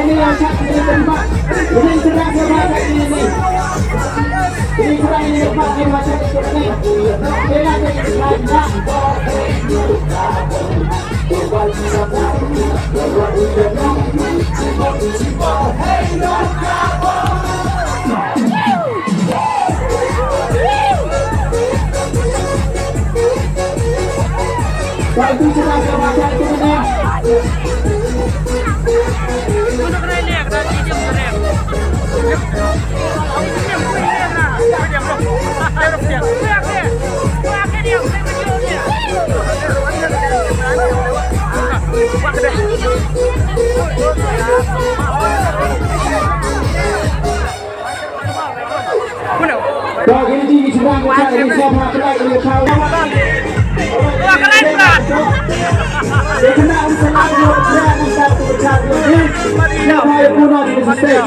ini yang satu ini tempat. Ini sedang berada ini. Ini kurang ini tempat ini macam ini. Ini ada di sana. Baik itu sedang berada ini. Bagi ini sedang mencari siapa lagi yang tahu. Dikenal selalu berjalan satu satu ini. Siapa yang punya di sini?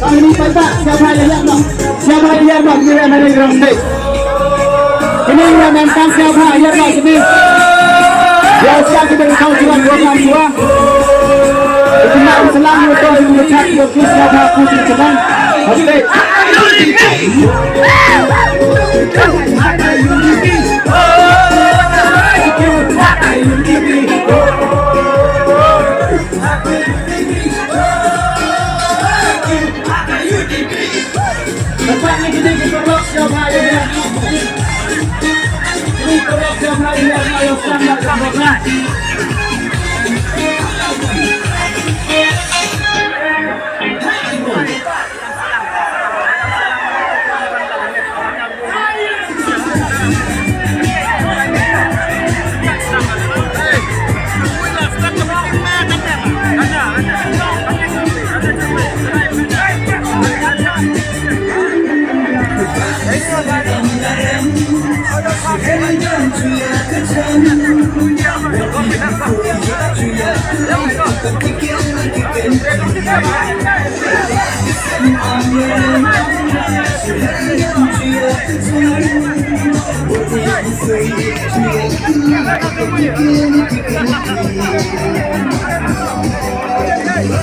Ini Pak, siapa yang lihat dong? Siapa yang lihat dong? Ini yang ada di ground stage. Ini yang menentang siapa yang lihat dong? Ini ya sekarang kita tahu cuma 22. Itu nak selalu untuk mengucap fokus siapa pusing sedang. Oke. Tempatnya kita berlok siapa yang lihat. Ini berlok siapa yang lihat. Ayo selamat berlok.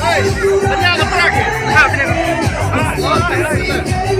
Hey!